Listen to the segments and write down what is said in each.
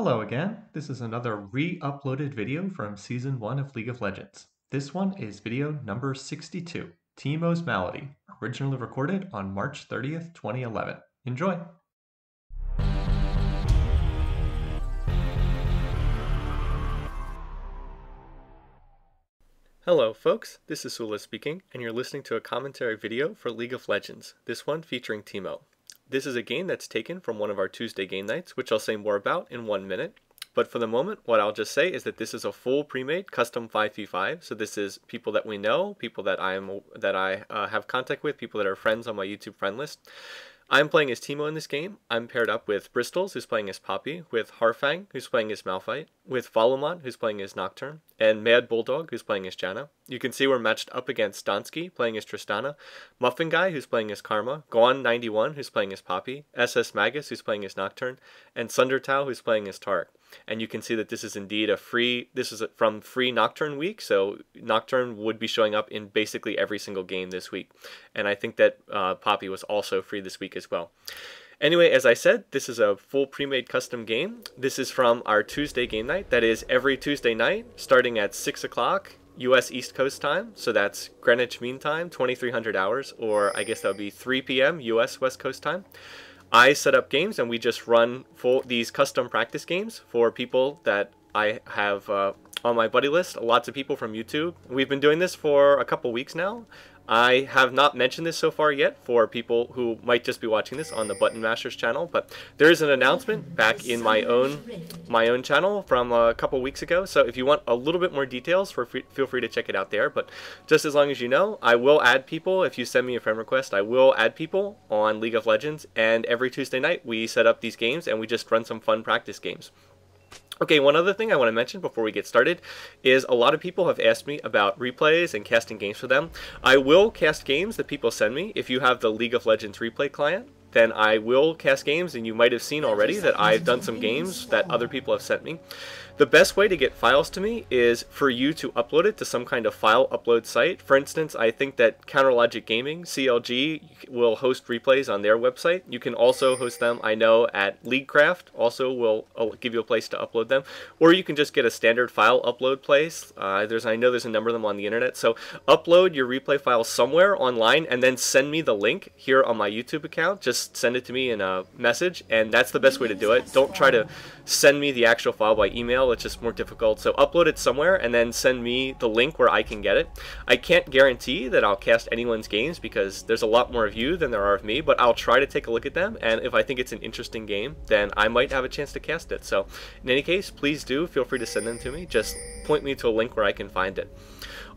Hello again. This is another re-uploaded video from Season 1 of League of Legends. This one is video number 62, Teemo's Malady, originally recorded on March 30th, 2011. Enjoy! Hello folks, this is Sula speaking, and you're listening to a commentary video for League of Legends, this one featuring Teemo. This is a game that's taken from one of our Tuesday game nights, which I'll say more about in 1 minute. But for the moment, what I'll just say is that this is a full pre-made custom 5v5. So this is people that we know, people that I have contact with, people that are friends on my YouTube friend list. I'm playing as Teemo in this game. I'm paired up with Bristols, who's playing as Poppy, with Harfang, who's playing as Malphite, with Volumont, who's playing as Nocturne, and Mad Bulldog, who's playing as Janna. You can see we're matched up against Donsky, playing as Tristana, Muffin Guy, who's playing as Karma, Gone91, who's playing as Poppy, SS Magus, who's playing as Nocturne, and Sundertao, who's playing as Tarek. And you can see that this is indeed this is from free Nocturne week, so Nocturne would be showing up in basically every single game this week. And I think that Poppy was also free this week as well. Anyway, as I said, this is a full pre-made custom game. This is from our Tuesday game night. That is every Tuesday night, starting at 6 o'clock US East Coast time. So that's Greenwich Mean Time, 2300 hours, or I guess that would be 3 p.m. US West Coast time. I set up games and we just run these custom practice games for people that I have on my buddy list. Lots of people from YouTube. We've been doing this for a couple weeks now. I have not mentioned this so far yet for people who might just be watching this on the TheButtonMasherz channel, but there is an announcement back in my own channel from a couple weeks ago. So if you want a little bit more details, feel free to check it out there. But just as long as you know, I will add people. If you send me a friend request, I will add people on League of Legends. And every Tuesday night, we set up these games and we just run some fun practice games. Okay, one other thing I want to mention before we get started is a lot of people have asked me about replays and casting games for them. I will cast games that people send me. If you have the League of Legends replay client, then I will cast games, and you might have seen already that I've done some games that other people have sent me. The best way to get files to me is for you to upload it to some kind of file upload site. For instance, I think that Counterlogic Gaming, CLG, will host replays on their website. You can also host them, I know, at Leaguecraft, also will give you a place to upload them. Or you can just get a standard file upload place. I know there's a number of them on the internet. So upload your replay file somewhere online and then send me the link here on my YouTube account. Just send it to me in a message, and that's the best way to do it. Don't try to send me the actual file by email. It's just more difficult. So upload it somewhere and then send me the link where I can get it. I can't guarantee that I'll cast anyone's games because there's a lot more of you than there are of me, but I'll try to take a look at them, and if I think it's an interesting game, then I might have a chance to cast it. So in any case, please do feel free to send them to me. Just point me to a link where I can find it.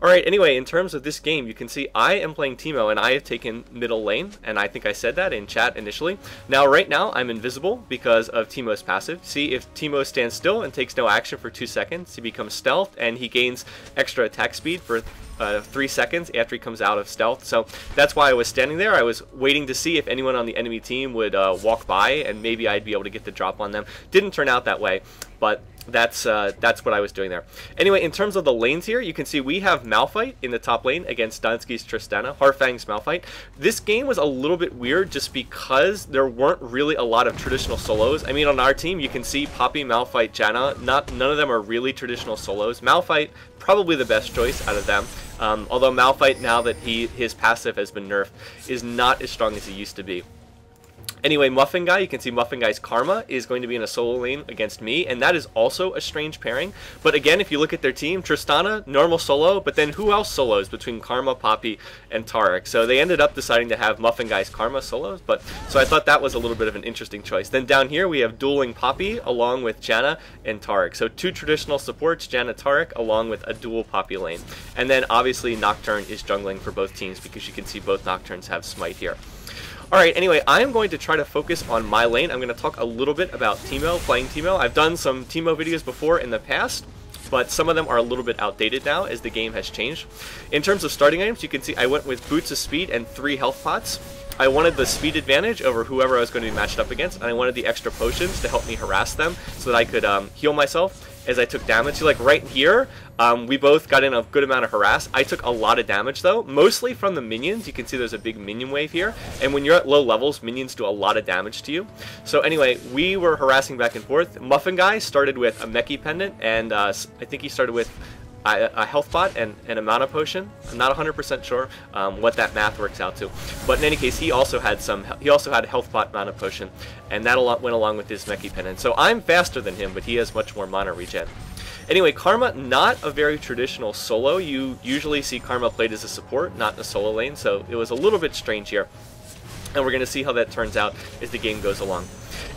Alright, anyway, in terms of this game, you can see I am playing Teemo, and I have taken middle lane, and I think I said that in chat initially. Now, right now, I'm invisible because of Teemo's passive. See, if Teemo stands still and takes no action for 2 seconds, he becomes stealth, and he gains extra attack speed for 3 seconds after he comes out of stealth. So that's why I was standing there. I was waiting to see if anyone on the enemy team would walk by, and maybe I'd be able to get the drop on them. Didn't turn out that way, but that's what I was doing there. Anyway, in terms of the lanes here, you can see we have Malphite in the top lane against Donsky's Tristana, Harfang's Malphite. This game was a little bit weird just because there weren't really a lot of traditional solos. I mean, on our team, you can see Poppy, Malphite, Janna. None of them are really traditional solos. Malphite, probably the best choice out of them. Although Malphite, now that his passive has been nerfed, is not as strong as he used to be. Anyway, Muffin Guy, you can see Muffin Guy's Karma is going to be in a solo lane against me, and that is also a strange pairing. But again, if you look at their team, Tristana, normal solo, but then who else solos between Karma, Poppy, and Tarek? So they ended up deciding to have Muffin Guy's Karma solos, so I thought that was a little bit of an interesting choice. Then down here, we have dueling Poppy along with Janna and Tarek. So 2 traditional supports, Janna, Tarek, along with a dual Poppy lane. And then obviously Nocturne is jungling for both teams because you can see both Nocturnes have Smite here. Alright, anyway, I am going to try to focus on my lane. I'm going to talk a little bit about Teemo, playing Teemo. I've done some Teemo videos before in the past, but some of them are a little bit outdated now as the game has changed. In terms of starting items, you can see I went with Boots of Speed and 3 health pots. I wanted the speed advantage over whoever I was going to be matched up against, and I wanted the extra potions to help me harass them so that I could heal myself as I took damage. So like right here, we both got in a good amount of harass. I took a lot of damage though, mostly from the minions. You can see there's a big minion wave here, and when you're at low levels, minions do a lot of damage to you. So anyway, we were harassing back and forth. Muffin Guy started with a Meki Pendant, and I think he started with a health pot and a mana potion. I'm not 100% sure what that math works out to, but in any case, he also had a health pot, mana potion, and that went along with his Meki Pendant. So I'm faster than him, but he has much more mana regen. Anyway, Karma, not a very traditional solo. You usually see Karma played as a support, not in a solo lane, so it was a little bit strange here. And we're going to see how that turns out as the game goes along.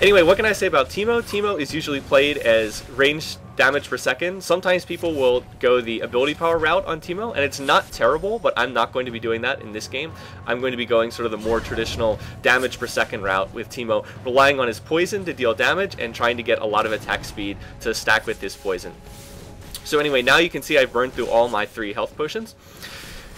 Anyway, what can I say about Teemo? Teemo is usually played as ranged damage per second. Sometimes people will go the ability power route on Teemo, and it's not terrible, but I'm not going to be doing that in this game. I'm going to be going sort of the more traditional damage per second route with Teemo, relying on his poison to deal damage and trying to get a lot of attack speed to stack with his poison. So anyway, now you can see I've burned through all my 3 health potions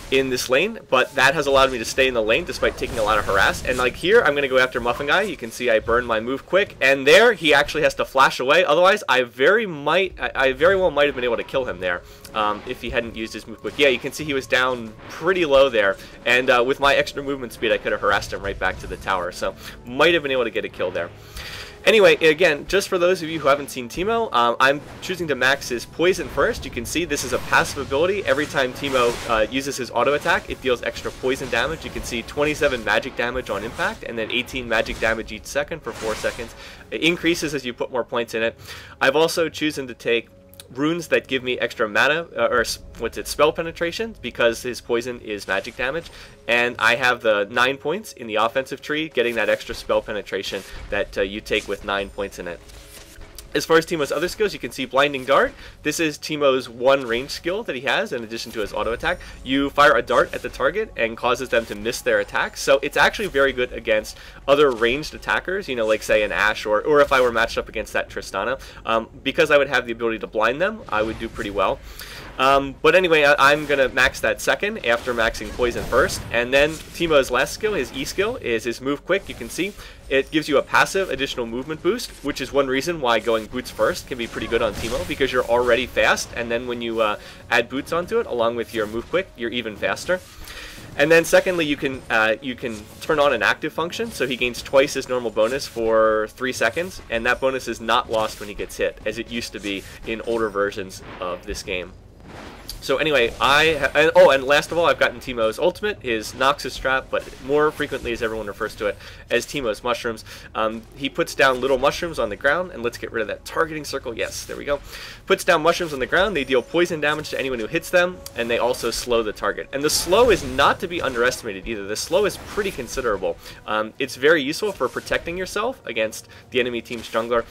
in this lane, but that has allowed me to stay in the lane despite taking a lot of harass. And like here, I'm going to go after Muffin Guy. You can see I burn my move quick, and there he actually has to flash away. Otherwise, I very well might have been able to kill him there if he hadn't used his move quick. Yeah, you can see he was down pretty low there, and with my extra movement speed, I could have harassed him right back to the tower. So might have been able to get a kill there. Anyway, again, just for those of you who haven't seen Teemo, I'm choosing to max his poison first. You can see this is a passive ability. Every time Teemo uses his auto attack, it deals extra poison damage. You can see 27 magic damage on impact, and then 18 magic damage each second for 4 seconds. It increases as you put more points in it. I've also chosen to take runes that give me extra mana, or spell penetration, because his poison is magic damage, and I have the 9 points in the offensive tree, getting that extra spell penetration that you take with 9 points in it. As far as Teemo's other skills, you can see Blinding Dart. This is Teemo's one range skill that he has in addition to his auto attack. You fire a dart at the target and causes them to miss their attacks. So it's actually very good against other ranged attackers, you know, like say an Ashe, or if I were matched up against that Tristana. Because I would have the ability to blind them, I would do pretty well. But anyway, I'm going to max that second after maxing Poison first. And then Teemo's last skill, his E skill, is his Move Quick. You can see it gives you a passive additional movement boost, which is one reason why going boots first can be pretty good on Teemo, because you're already fast, and then when you add boots onto it, along with your Move Quick, you're even faster. And then secondly, you can turn on an active function, so he gains twice his normal bonus for 3 seconds, and that bonus is not lost when he gets hit, as it used to be in older versions of this game. So anyway, and last of all, I've gotten Teemo's ultimate, his Noxus Trap, but more frequently, as everyone refers to it, as Teemo's Mushrooms. He puts down little mushrooms on the ground, and let's get rid of that targeting circle. Yes, there we go. Puts down mushrooms on the ground. They deal poison damage to anyone who hits them, and they also slow the target. And the slow is not to be underestimated either. The slow is pretty considerable. It's very useful for protecting yourself against the enemy team's jungler.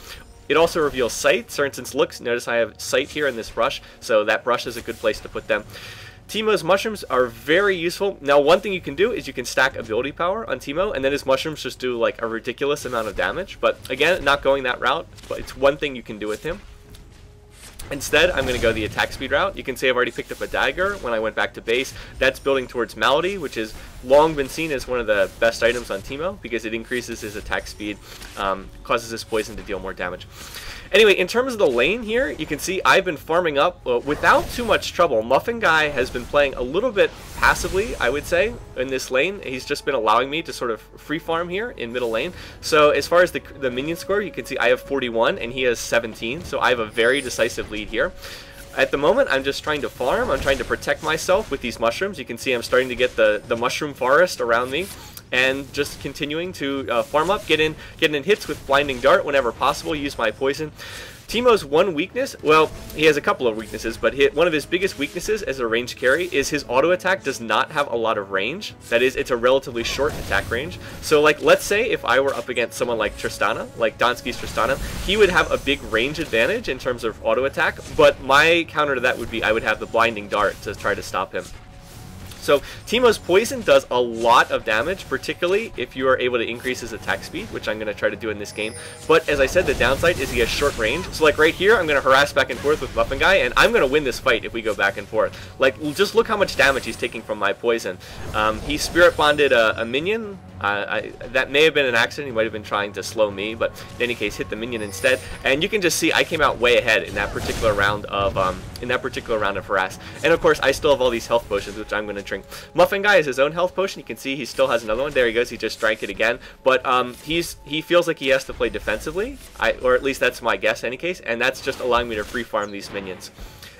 It also reveals sight. For instance, notice I have sight here in this brush, so that brush is a good place to put them. Teemo's mushrooms are very useful. Now, one thing you can do is you can stack ability power on Teemo, and then his mushrooms just do like a ridiculous amount of damage. But again, not going that route, but it's one thing you can do with him. Instead, I'm going to go the attack speed route. You can see I've already picked up a dagger when I went back to base. That's building towards Malady, which has long been seen as one of the best items on Teemo because it increases his attack speed, causes his poison to deal more damage. Anyway, in terms of the lane here, you can see I've been farming up without too much trouble. Muffin Guy has been playing a little bit passively, I would say, in this lane. He's just been allowing me to sort of free farm here in middle lane. So as far as the minion score, you can see I have 41 and he has 17, so I have a very decisive lead here. At the moment, I'm just trying to farm. I'm trying to protect myself with these mushrooms. You can see I'm starting to get the mushroom forest around me, and just continuing to farm up, get in hits with Blinding Dart whenever possible, use my poison. Teemo's one weakness, well, he has a couple of weaknesses, but one of his biggest weaknesses as a range carry is his auto attack does not have a lot of range. That is, it's a relatively short attack range. So like, let's say if I were up against someone like Tristana, like Donski's Tristana, he would have a big range advantage in terms of auto attack, but my counter to that would be I would have the Blinding Dart to try to stop him. So Teemo's poison does a lot of damage, particularly if you are able to increase his attack speed, which I'm going to try to do in this game. But as I said, the downside is he has short range. So like right here, I'm going to harass back and forth with Muffin Guy, and I'm going to win this fight if we go back and forth. Like, just look how much damage he's taking from my poison. He spirit bonded a minion. That may have been an accident. He might have been trying to slow me, but in any case, hit the minion instead. And you can just see I came out way ahead in that particular round of harass. And of course, I still have all these health potions, which I'm going to drink. Muffin Guy has his own health potion. You can see he still has another one. There he goes. He just drank it again. But he feels like he has to play defensively, or at least that's my guess, in any case. And that's just allowing me to free farm these minions.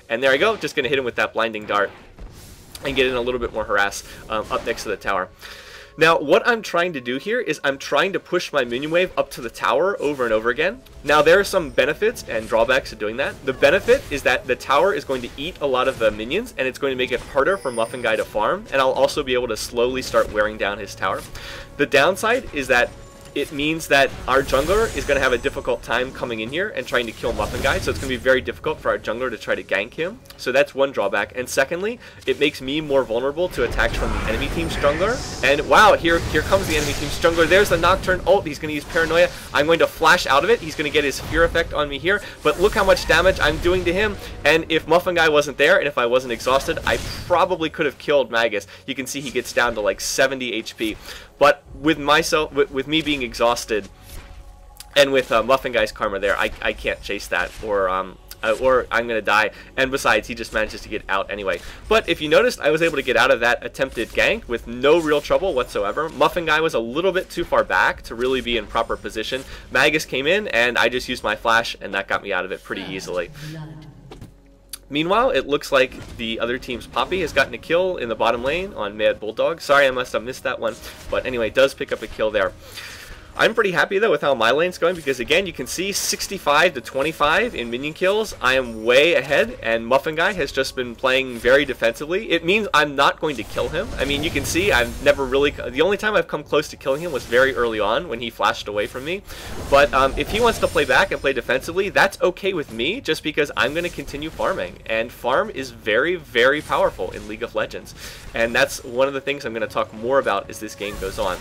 And there I go. Just going to hit him with that blinding dart and get in a little bit more harass up next to the tower. Now, what I'm trying to do here is I'm trying to push my minion wave up to the tower over and over again. Now, there are some benefits and drawbacks to doing that. The benefit is that the tower is going to eat a lot of the minions, and it's going to make it harder for Muffin Guy to farm, and I'll also be able to slowly start wearing down his tower. The downside is that it means that our jungler is going to have a difficult time coming in here and trying to kill Muffin Guy, so it's going to be very difficult for our jungler to try to gank him. So that's one drawback. And secondly, it makes me more vulnerable to attacks from the enemy team's jungler. And wow, here comes the enemy team's jungler. There's the Nocturne ult. He's going to use Paranoia. I'm going to flash out of it. He's going to get his fear effect on me here. But look how much damage I'm doing to him. And if Muffin Guy wasn't there, and if I wasn't exhausted, I probably could have killed Magus. You can see he gets down to like 70 HP. But with with me being exhausted, and with Muffin Guy's karma there, I can't chase that, or I'm gonna die. And besides, he just manages to get out anyway. But if you noticed, I was able to get out of that attempted gank with no real trouble whatsoever. Muffin Guy was a little bit too far back to really be in proper position. Magus came in, and I just used my flash, and that got me out of it pretty easily. Meanwhile, it looks like the other team's Poppy has gotten a kill in the bottom lane on Mad Bulldog. Sorry, I must have missed that one. But anyway, does pick up a kill there. I'm pretty happy, though, with how my lane's going, because, again, you can see 65 to 25 in minion kills. I am way ahead, and Muffin Guy has just been playing very defensively. It means I'm not going to kill him. I mean, you can see I've never really... The only time I've come close to killing him was very early on when he flashed away from me. But if he wants to play back and play defensively, that's okay with me, just because I'm going to continue farming. And farm is very, very powerful in League of Legends. And that's one of the things I'm going to talk more about as this game goes on.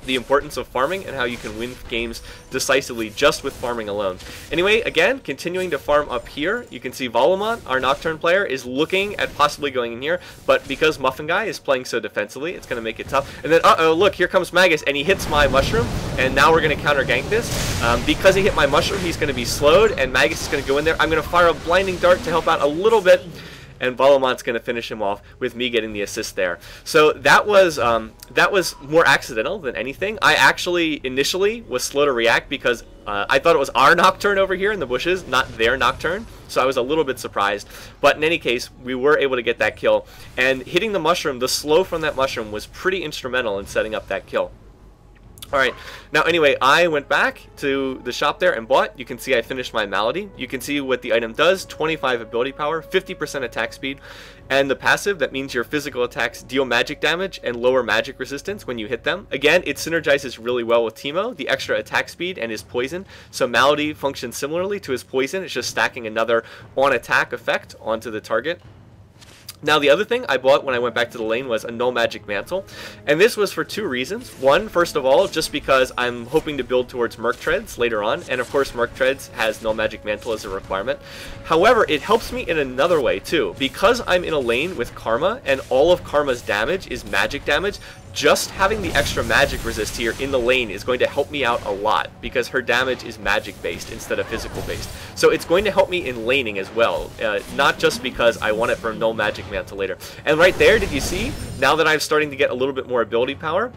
The importance of farming and how you can win games decisively just with farming alone. Anyway, again, continuing to farm up here, you can see Volamont, our Nocturne player, is looking at possibly going in here, but because Muffin Guy is playing so defensively, it's going to make it tough. And then, uh-oh, look, here comes Magus, and he hits my mushroom, and now we're going to counter gank this. Because he hit my mushroom, he's going to be slowed, and Magus is going to go in there. I'm going to fire a blinding dart to help out a little bit, and Valamont's going to finish him off with me getting the assist there. So that was more accidental than anything. I actually initially was slow to react because I thought it was our Nocturne over here in the bushes, not their Nocturne. So I was a little bit surprised. But in any case, we were able to get that kill. And hitting the mushroom, the slow from that mushroom was pretty instrumental in setting up that kill. Alright, now anyway, I went back to the shop there and bought. You can see I finished my Malady. You can see what the item does, 25 ability power, 50% attack speed, and the passive, that means your physical attacks deal magic damage and lower magic resistance when you hit them. Again, it synergizes really well with Teemo, the extra attack speed and his poison. So Malady functions similarly to his poison, it's just stacking another on-attack effect onto the target. Now, the other thing I bought when I went back to the lane was a Null Magic Mantle, and this was for two reasons. One, first of all, just because I'm hoping to build towards Merc Treads later on, and of course Merc Treads has Null Magic Mantle as a requirement. However, it helps me in another way too. Because I'm in a lane with Karma, and all of Karma's damage is magic damage, just having the extra magic resist here in the lane is going to help me out a lot, because her damage is magic based instead of physical based. So it's going to help me in laning as well, not just because I want it for Null Magic Mantle later. And right there, did you see, now that I'm starting to get a little bit more ability power,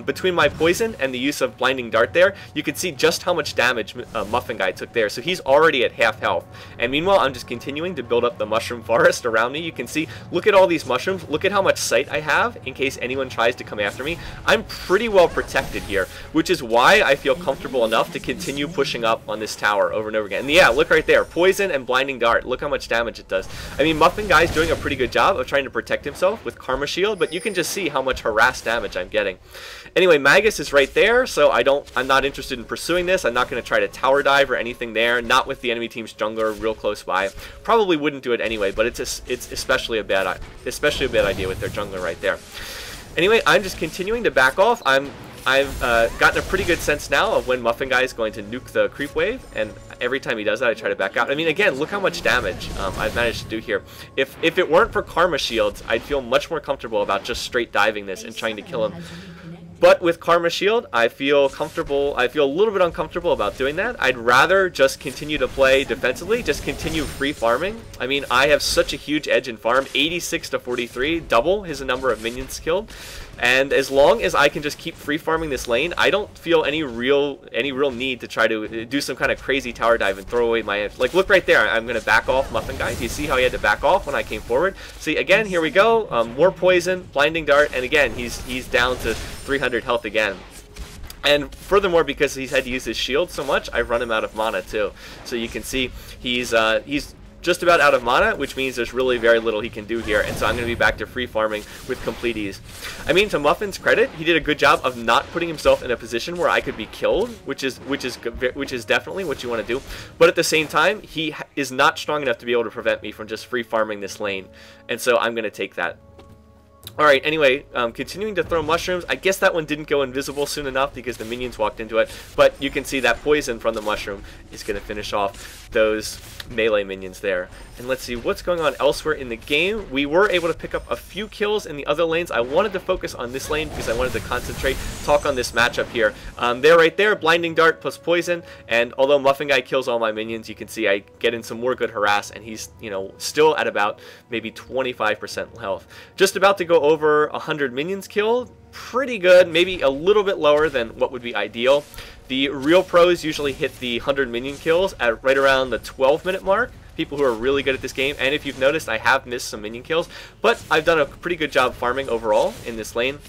between my poison and the use of blinding dart there, you can see just how much damage Muffin Guy took there. So he's already at half health. And meanwhile, I'm just continuing to build up the mushroom forest around me. You can see, look at all these mushrooms. Look at how much sight I have in case anyone tries to come after me. I'm pretty well protected here, which is why I feel comfortable enough to continue pushing up on this tower over and over again. And yeah, look right there, poison and blinding dart. Look how much damage it does. I mean, Muffin Guy's doing a pretty good job of trying to protect himself with Karma Shield, but you can just see how much harass damage I'm getting. Anyway, Magus is right there, so I'm not interested in pursuing this. I'm not going to try to tower dive or anything there, not with the enemy team's jungler real close by. Probably wouldn't do it anyway, but it's especially a bad idea with their jungler right there. Anyway, I'm just continuing to back off. I've gotten a pretty good sense now of when Muffin Guy is going to nuke the creep wave, and every time he does that, I try to back out. I mean, again, look how much damage I've managed to do here. If it weren't for Karma Shields, I'd feel much more comfortable about just straight diving this and trying to kill him. But with Karma Shield, I feel comfortable. I feel a little bit uncomfortable about doing that. I'd rather just continue to play defensively, just continue free farming. I mean, I have such a huge edge in farm, 86 to 43, double his number of minions killed. And as long as I can just keep free farming this lane, I don't feel any real need to try to do some kind of crazy tower dive and throw away my edge. Like, look right there. I'm going to back off Muffin Guy. Do you see how he had to back off when I came forward? See, again, here we go. More poison, blinding dart, and again, he's down to 300 health again. And furthermore, because he's had to use his shield so much, I've run him out of mana too. So you can see he's just about out of mana, which means there's really very little he can do here, and so I'm going to be back to free farming with complete ease. I mean, to Muffin's credit, he did a good job of not putting himself in a position where I could be killed, which is definitely what you want to do. But at the same time, he is not strong enough to be able to prevent me from just free farming this lane, and so I'm going to take that. Alright, anyway, continuing to throw mushrooms. I guess that one didn't go invisible soon enough because the minions walked into it, but you can see that poison from the mushroom is going to finish off those melee minions there. And let's see what's going on elsewhere in the game. We were able to pick up a few kills in the other lanes. I wanted to focus on this lane because I wanted to concentrate, talk on this matchup here. They're right there, blinding dart plus poison, and although Muffin Guy kills all my minions, you can see I get in some more good harass, and he's, you know, still at about maybe 25% health. Just about to go over 100 minions killed. Pretty good, maybe a little bit lower than what would be ideal. The real pros usually hit the 100 minion kills at right around the 12-minute mark. People who are really good at this game, and if you've noticed, I have missed some minion kills, but I've done a pretty good job farming overall in this lane.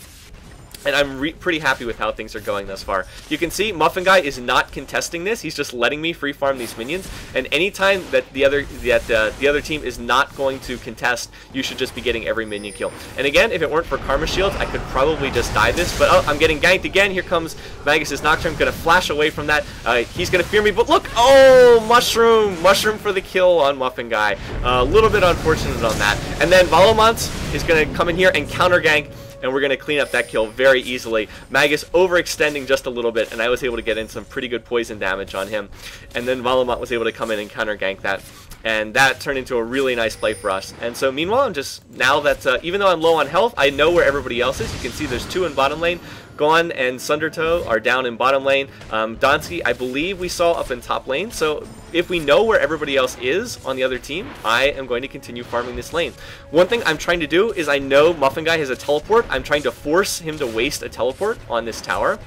And I'm pretty happy with how things are going thus far. You can see Muffin Guy is not contesting this. He's just letting me free farm these minions. And anytime that the other team is not going to contest, you should just be getting every minion kill. And again, if it weren't for Karma Shields, I could probably just die this. But oh, I'm getting ganked again. Here comes Magus' Nocturne. Going to flash away from that. He's going to fear me. But look, oh, Mushroom. Mushroom for the kill on Muffin Guy. A little bit unfortunate on that. And then Valomont is going to come in here and counter gank. And we're going to clean up that kill very easily. Magus overextending just a little bit, and I was able to get in some pretty good poison damage on him. And then Valomont was able to come in and counter gank that. And that turned into a really nice play for us. And so meanwhile, I'm just, now that, even though I'm low on health, I know where everybody else is. You can see there's 2 in bottom lane. Gon and Sundertoe are down in bottom lane. Donsky, I believe we saw up in top lane. So if we know where everybody else is on the other team, I am going to continue farming this lane. One thing I'm trying to do is I know Muffin Guy has a teleport. I'm trying to force him to waste a teleport on this tower.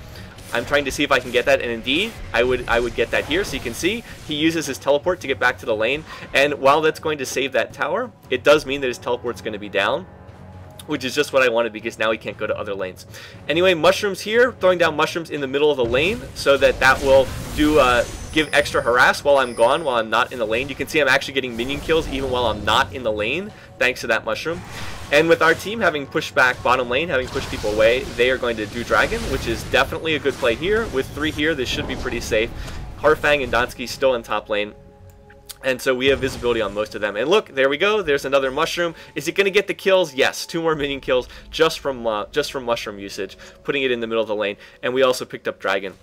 I'm trying to see if I can get that, and indeed, I would get that here. So you can see he uses his teleport to get back to the lane. And while that's going to save that tower, it does mean that his teleport's going to be down, which is just what I wanted because now he can't go to other lanes. Anyway, mushrooms here, throwing down mushrooms in the middle of the lane so that will do give extra harass while I'm gone, while I'm not in the lane. You can see I'm actually getting minion kills even while I'm not in the lane, thanks to that mushroom. And with our team having pushed back bottom lane, having pushed people away, they are going to do Dragon, which is definitely a good play here. With 3 here, this should be pretty safe. Harfang and Donsky still in top lane. And so we have visibility on most of them. And look, there we go. There's another mushroom. Is it going to get the kills? Yes, 2 more minion kills just from mushroom usage, putting it in the middle of the lane. And we also picked up Dragon.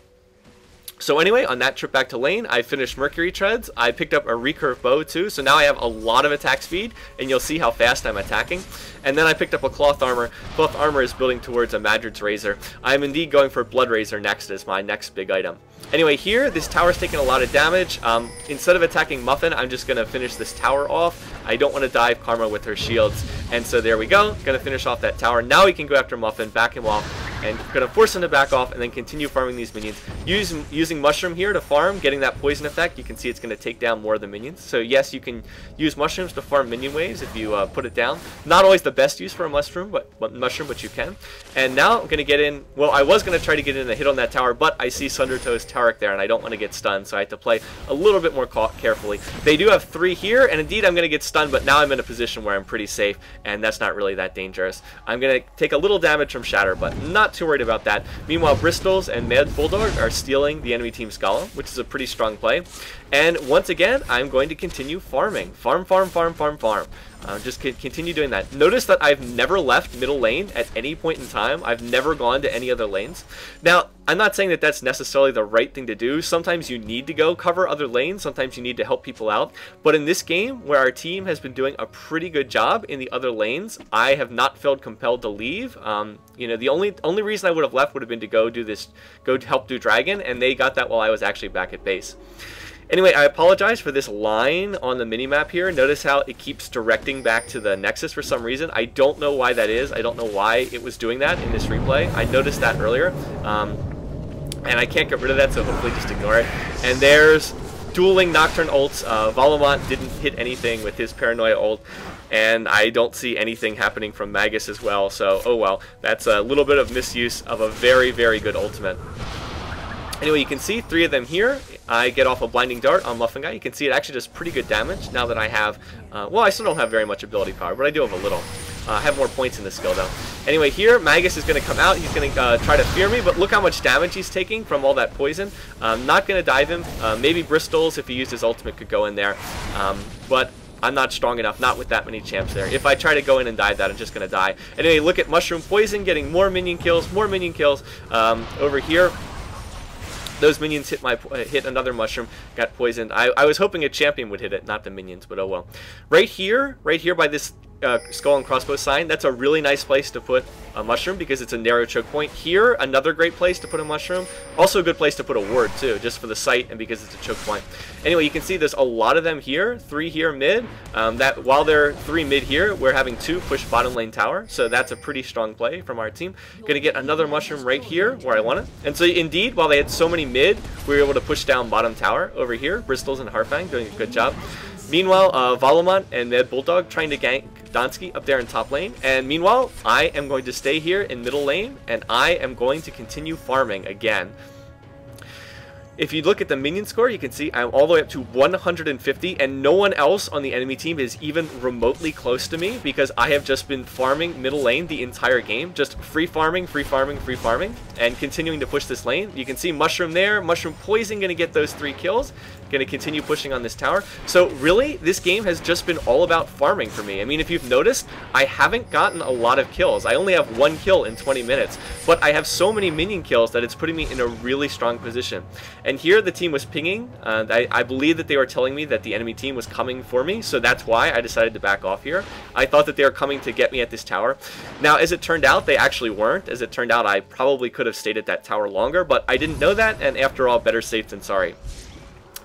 So anyway, on that trip back to lane, I finished Mercury Treads. I picked up a recurve bow too, so now I have a lot of attack speed, and you'll see how fast I'm attacking. And then I picked up a cloth armor. Cloth armor is building towards a Madrid's Razor. I'm indeed going for Blood Razor next as my next big item. Anyway, here, this tower's taking a lot of damage. Instead of attacking Muffin, I'm just going to finish this tower off. I don't want to dive Karma with her shields. And so there we go. Going to finish off that tower. Now we can go after Muffin, back him off, and going to force him to back off and then continue farming these minions. Using Mushroom here to farm, getting that poison effect, you can see it's going to take down more of the minions. So yes, you can use mushrooms to farm minion waves if you put it down. Not always the best use for a mushroom, but you can. And now I'm going to get in, well, I was going to try to get in a hit on that tower, but I see Sundertoe's Tarek there, and I don't want to get stunned, so I have to play a little bit more carefully. They do have 3 here, and indeed I'm going to get stunned, but now I'm in a position where I'm pretty safe, and that's not really that dangerous. I'm going to take a little damage from Shatter, but not too worried about that. Meanwhile, Bristols and Mad Bulldog are stealing the enemy team's Golem, which is a pretty strong play. And once again, I'm going to continue farming. Farm. Just continue doing that. Notice that I've never left middle lane at any point in time. I've never gone to any other lanes. Now, I'm not saying that that's necessarily the right thing to do. Sometimes you need to go cover other lanes. Sometimes you need to help people out. But in this game, where our team has been doing a pretty good job in the other lanes, I have not felt compelled to leave. You know, the only reason I would have left would have been to go help do Dragon, and they got that while I was actually back at base. Anyway, I apologize for this line on the minimap here. Notice how it keeps directing back to the Nexus for some reason. I don't know why that is. I don't know why it was doing that in this replay. I noticed that earlier. And I can't get rid of that, so hopefully just ignore it. And there's dueling Nocturne ults. Valamont didn't hit anything with his Paranoia ult. And I don't see anything happening from Magus as well. So, oh well. That's a little bit of misuse of a very, very good ultimate. Anyway, you can see 3 of them here. I get off a Blinding Dart on Muffin Guy. You can see it actually does pretty good damage now that I have, well, I still don't have very much ability power, but I do have a little. I have more points in this skill, though. Anyway, here, Magus is going to come out. He's going to try to fear me, but look how much damage he's taking from all that poison. I'm not going to dive him. Maybe Bristol's, if he used his ultimate, could go in there. But I'm not strong enough, not with that many champs there. If I try to go in and dive that, I'm just going to die. Anyway, look at Mushroom Poison getting more minion kills, over here. Those minions hit another mushroom, got poisoned. I was hoping a champion would hit it, not the minions, but oh well. Right here by this skull and crossbow sign, that's a really nice place to put a mushroom because it's a narrow choke point. Here, another great place to put a mushroom. Also a good place to put a ward too, just for the sight and because it's a choke point. Anyway, you can see there's a lot of them here, 3 here mid. That while there are 3 mid here, we're having 2 push bottom lane tower, so that's a pretty strong play from our team. Gonna get another mushroom right here where I want it. And so indeed, while they had so many mid, we were able to push down bottom tower over here. Bristol's and Harfang doing a good job. Meanwhile, Valamont and Mad Bulldog trying to gank Donsky up there in top lane. And meanwhile, I am going to stay here in middle lane, and I am going to continue farming again. If you look at the minion score, you can see I'm all the way up to 150, and no one else on the enemy team is even remotely close to me because I have just been farming middle lane the entire game. Just free farming, and continuing to push this lane. You can see Mushroom there, Mushroom Poison going to get those 3 kills. Going to continue pushing on this tower. So really, this game has just been all about farming for me. I mean, if you've noticed, I haven't gotten a lot of kills. I only have 1 kill in 20 minutes, but I have so many minion kills that it's putting me in a really strong position. And here the team was pinging. I believe that they were telling me that the enemy team was coming for me, so that's why I decided to back off here. I thought that they were coming to get me at this tower. Now, as it turned out, they actually weren't. As it turned out, I probably could have stayed at that tower longer, but I didn't know that, and after all, better safe than sorry.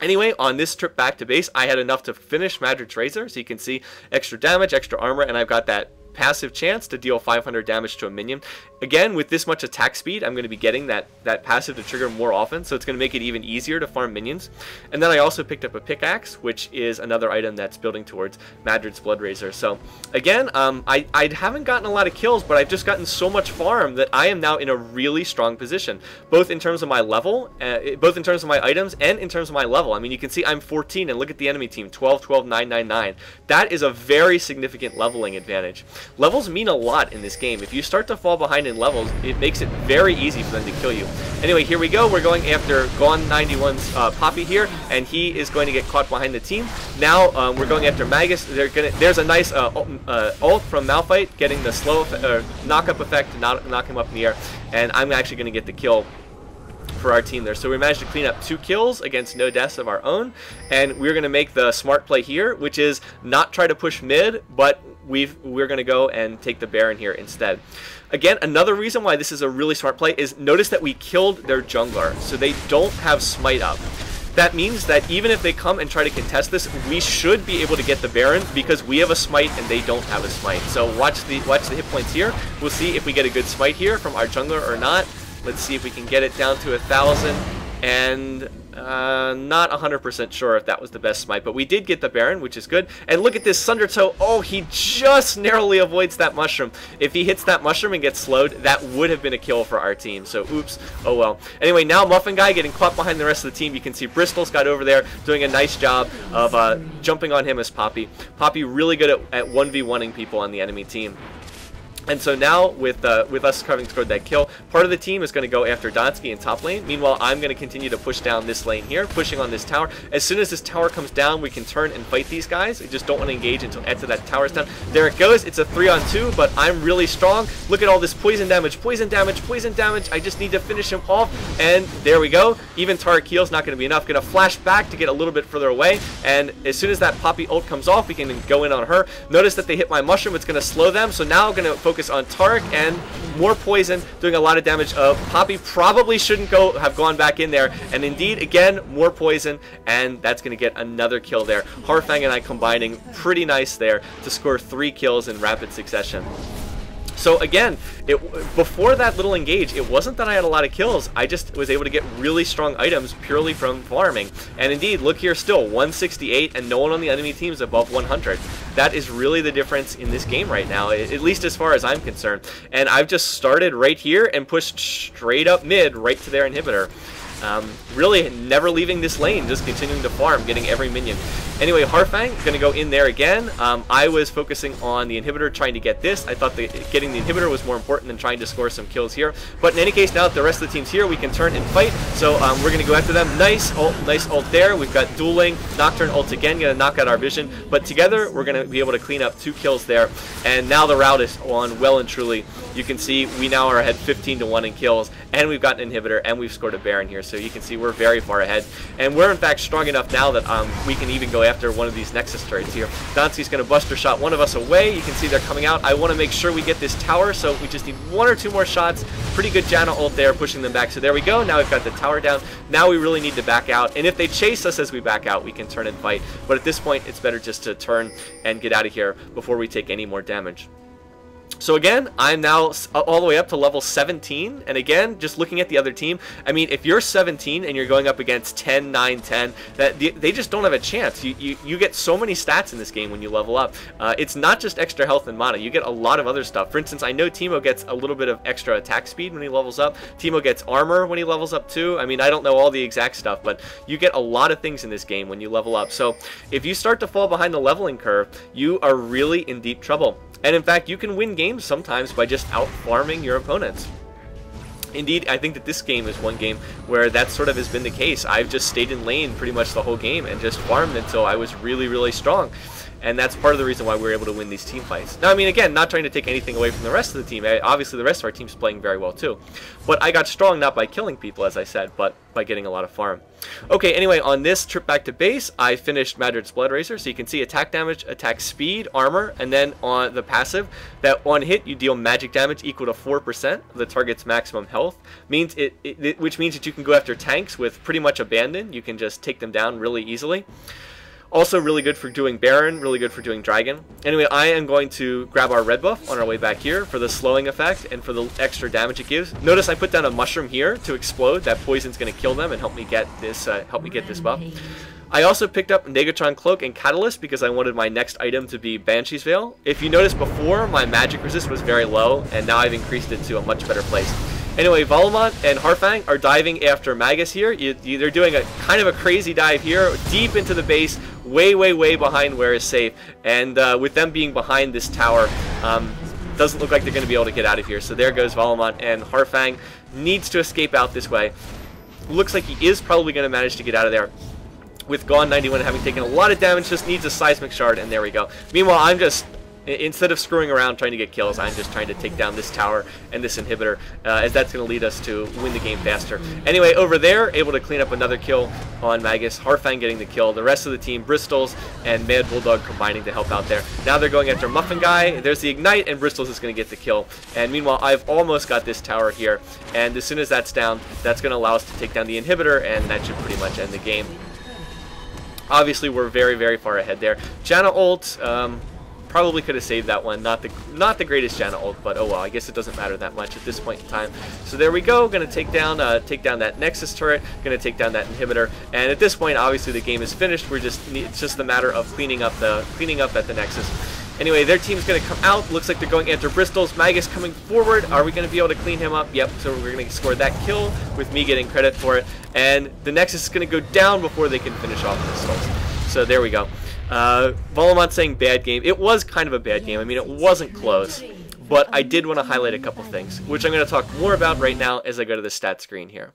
Anyway, on this trip back to base, I had enough to finish Madrid's Razor, so you can see extra damage, extra armor, and I've got that passive chance to deal 500 damage to a minion. Again, with this much attack speed, I'm going to be getting that passive to trigger more often, so it's going to make it even easier to farm minions. And then I also picked up a pickaxe, which is another item that's building towards Madrid's Blood Razor. So again, I haven't gotten a lot of kills, but I've just gotten so much farm that I am now in a really strong position, both in terms of my level, both in terms of my items, and in terms of my level. I mean, you can see I'm 14, and look at the enemy team, 12, 12, 9, 9, 9. That is a very significant leveling advantage. Levels mean a lot in this game. If you start to fall behind in levels, it makes it very easy for them to kill you. Anyway, here we go. We're going after Gone 91's Poppy here, and he is going to get caught behind the team. Now we're going after Magus. There's a nice ult from Malphite, getting the slow knock-up effect to knock him up in the air, and I'm actually going to get the kill for our team there. So we managed to clean up 2 kills against no deaths of our own, and we're going to make the smart play here, which is not try to push mid, but we're going to go and take the Baron here instead. Again, another reason why this is a really smart play is notice that we killed their jungler, so they don't have smite up. That means that even if they come and try to contest this, we should be able to get the Baron because we have a smite and they don't have a smite. So watch the hit points here. We'll see if we get a good smite here from our jungler or not. Let's see if we can get it down to 1,000, and not 100% sure if that was the best smite, but we did get the Baron, which is good. And look at this Sundertoe. Oh, he just narrowly avoids that mushroom. If he hits that mushroom and gets slowed, that would have been a kill for our team. So oops, oh well. Anyway, now Muffin Guy getting caught behind the rest of the team. You can see Bristol's got over there doing a nice job of jumping on him as Poppy. Poppy really good at 1v1ing people on the enemy team. And so now, with us having scored that kill, part of the team is going to go after Donsky in top lane. Meanwhile, I'm going to continue to push down this lane here, pushing on this tower. As soon as this tower comes down, we can turn and fight these guys. We just don't want to engage until after that tower's down. There it goes. It's a 3-on-2, but I'm really strong. Look at all this poison damage, poison damage, poison damage. I just need to finish him off, and there we go. Even Taric heal's not going to be enough. Going to flash back to get a little bit further away, and as soon as that Poppy ult comes off, we can go in on her. Notice that they hit my mushroom. It's going to slow them, so now I'm going to focus on Taric and more poison, doing a lot of damage. Poppy probably shouldn't have gone back in there, and indeed, again, more poison, and that's going to get another kill there. Harfang and I combining pretty nice there to score 3 kills in rapid succession. So again, before that little engage, it wasn't that I had a lot of kills. I just was able to get really strong items purely from farming. And indeed, look here still, 168, and no one on the enemy team is above 100. That is really the difference in this game right now, at least as far as I'm concerned. And I've just started right here and pushed straight up mid right to their inhibitor. Really never leaving this lane, just continuing to farm, getting every minion. Anyway, Harfang going to go in there again. I was focusing on the inhibitor, trying to get this. I thought that getting the inhibitor was more important than trying to score some kills here. But in any case, now that the rest of the team's here, we can turn and fight. So we're going to go after them. Nice ult there. We've got dueling. Nocturne ult again, going to knock out our vision. But together, we're going to be able to clean up 2 kills there. And now the route is on well and truly. You can see we now are ahead 15-1 in kills. And we've got an inhibitor, and we've scored a Baron here. So you can see we're very far ahead. And we're in fact strong enough now that we can even go after one of these Nexus turrets here. Donsky's going to Buster Shot one of us away. You can see they're coming out. I want to make sure we get this tower, so we just need 1 or 2 more shots. Pretty good Janna ult there, pushing them back. So there we go. Now we've got the tower down. Now we really need to back out. And if they chase us as we back out, we can turn and fight. But at this point, it's better just to turn and get out of here before we take any more damage. So again, I'm now all the way up to level 17, and again, just looking at the other team, I mean, if you're 17 and you're going up against 10, 9, 10, they just don't have a chance. You get so many stats in this game when you level up. It's not just extra health and mana, you get a lot of other stuff. For instance, I know Teemo gets a little bit of extra attack speed when he levels up. Teemo gets armor when he levels up too. I mean, I don't know all the exact stuff, but you get a lot of things in this game when you level up. So if you start to fall behind the leveling curve, you are really in deep trouble. And in fact, you can win games sometimes by just out-farming your opponents. Indeed, I think that this game is one game where that sort of has been the case. I've just stayed in lane pretty much the whole game and just farmed until I was really, really strong. And that's part of the reason why we were able to win these team fights. Now, I mean, again, not trying to take anything away from the rest of the team. Obviously, the rest of our team's playing very well, too. But I got strong not by killing people, as I said, but by getting a lot of farm. Okay, anyway, on this trip back to base, I finished Madrid's Blood Racer. So you can see attack damage, attack speed, armor, and then on the passive, that on hit, you deal magic damage equal to 4% of the target's maximum health. Which means that you can go after tanks with pretty much abandon. You can just take them down really easily. Also really good for doing Baron, really good for doing Dragon. Anyway, I am going to grab our red buff on our way back here for the slowing effect and for the extra damage it gives. Notice I put down a mushroom here to explode. That poison's going to kill them and help me get this buff. I also picked up Negatron Cloak and Catalyst because I wanted my next item to be Banshee's Veil. If you noticed before, my magic resist was very low, and now I've increased it to a much better place. Anyway, Valamont and Harfang are diving after Magus here. They're doing a kind of a crazy dive here, deep into the base, way, way, way behind where is safe. And with them being behind this tower, doesn't look like they're going to be able to get out of here. So there goes Valamont, and Harfang needs to escape out this way. Looks like he is probably going to manage to get out of there. With Gone 91 having taken a lot of damage, just needs a Seismic Shard, and there we go. Meanwhile, I'm just, instead of screwing around trying to get kills, I'm just trying to take down this tower and this inhibitor, as that's going to lead us to win the game faster. Anyway, over there, able to clean up another kill on Magus. Harfang getting the kill. The rest of the team, Bristol's and Mad Bulldog combining to help out there. Now they're going after Muffin Guy. There's the Ignite, and Bristol's is going to get the kill. And meanwhile, I've almost got this tower here. And as soon as that's down, that's going to allow us to take down the inhibitor, and that should pretty much end the game. Obviously, we're very, very far ahead there. Janna ult, probably could have saved that one. Not the greatest Janna ult, but oh well. I guess it doesn't matter that much at this point in time. So there we go. Going to take down that Nexus turret. Going to take down that inhibitor. And at this point, obviously, the game is finished. It's just a matter of cleaning up at the Nexus. Anyway, their team's going to come out. Looks like they're going after Bristol's. Magus coming forward. Are we going to be able to clean him up? Yep. So we're going to score that kill with me getting credit for it. And the Nexus is going to go down before they can finish off Bristol's. So there we go. Valamont saying bad game. It was kind of a bad game. I mean, it wasn't close. but I did want to highlight a couple things, which I'm going to talk more about right now as I go to the stat screen here.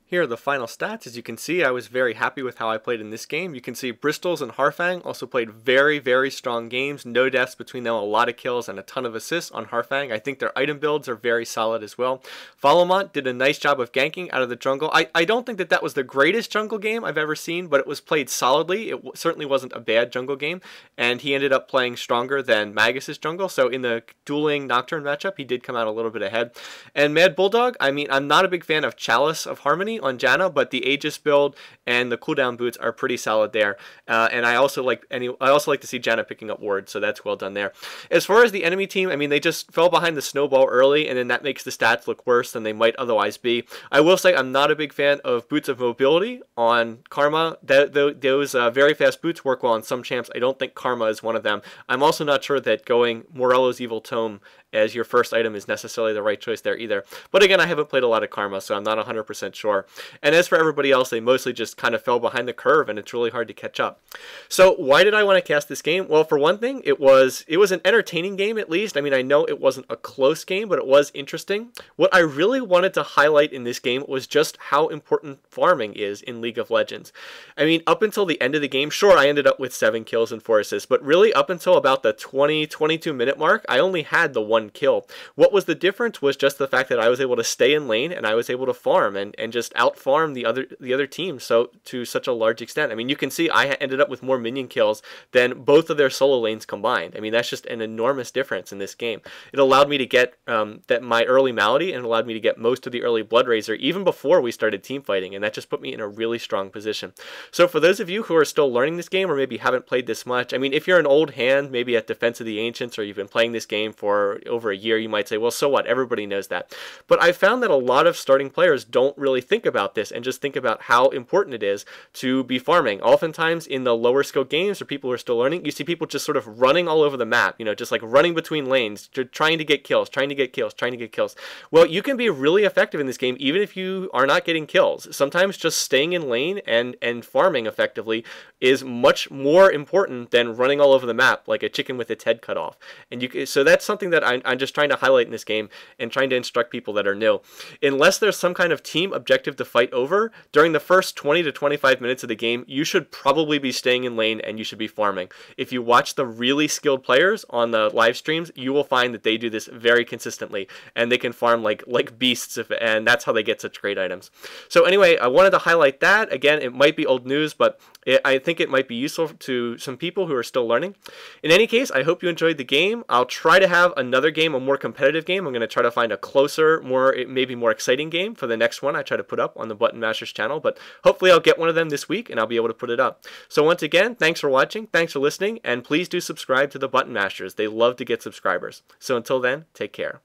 Here are the final stats. As you can see, I was very happy with how I played in this game. You can see Bristol's and Harfang also played very, very strong games. No deaths between them, a lot of kills and a ton of assists on Harfang. I think their item builds are very solid as well. Followmont did a nice job of ganking out of the jungle. I don't think that was the greatest jungle game I've ever seen, but it was played solidly. It certainly wasn't a bad jungle game, and he ended up playing stronger than Magus's jungle. So in the dueling Nocturne matchup, he did come out a little bit ahead. And Mad Bulldog, I mean, I'm not a big fan of Chalice of Harmony on Janna, but the Aegis build and the cooldown boots are pretty solid there. And I also like to see Janna picking up ward, so that's well done there. As far as the enemy team, I mean, they just fell behind the snowball early, and then that makes the stats look worse than they might otherwise be. I will say I'm not a big fan of boots of mobility on Karma. Those very fast boots work well on some champs. I don't think Karma is one of them. I'm also not sure that going Morello's Evil Tome as your first item is necessarily the right choice there either. But again, I haven't played a lot of Karma, so I'm not 100% sure. And as for everybody else, they mostly just kind of fell behind the curve, and it's really hard to catch up. So why did I want to cast this game? Well, for one thing, it was an entertaining game at least. I mean, I know it wasn't a close game, but it was interesting. What I really wanted to highlight in this game was just how important farming is in League of Legends. I mean, up until the end of the game, sure, I ended up with 7 kills and 4 assists, but really up until about the 22 minute mark, I only had the 1 kill. What was the difference was just the fact that I was able to stay in lane and I was able to farm and just out farm the other team so to such a large extent. I mean, you can see I ended up with more minion kills than both of their solo lanes combined. I mean, that's just an enormous difference in this game. It allowed me to get my early Malady, and allowed me to get most of the early Blood Razor even before we started team fighting, and that just put me in a really strong position. So for those of you who are still learning this game or maybe haven't played this much, I mean, if you're an old hand, maybe at Defense of the Ancients, or you've been playing this game for over a year, you might say, well, so what? Everybody knows that. But I found that a lot of starting players don't really think about this and just think about how important it is to be farming. Oftentimes in the lower skill games, or people who are still learning, you see people just sort of running all over the map, you know, just like running between lanes, trying to get kills, trying to get kills, trying to get kills. Well, you can be really effective in this game even if you are not getting kills. Sometimes just staying in lane and farming effectively is much more important than running all over the map like a chicken with its head cut off. And so that's something that I'm just trying to highlight in this game and trying to instruct people that are new. Unless there's some kind of team objective to fight over, during the first 20 to 25 minutes of the game, you should probably be staying in lane and you should be farming. If you watch the really skilled players on the live streams, you will find that they do this very consistently, and they can farm like beasts, and that's how they get such great items. So anyway, I wanted to highlight that. Again, it might be old news, but I think it might be useful to some people who are still learning. In any case, I hope you enjoyed the game. I'll try to have another game, a more competitive game. I'm going to try to find a closer, maybe more exciting game for the next one I try to put up on the TheButtonMasherz channel, but hopefully I'll get one of them this week and I'll be able to put it up. So once again, thanks for watching, thanks for listening, and please do subscribe to the TheButtonMasherz. They love to get subscribers. So until then, take care.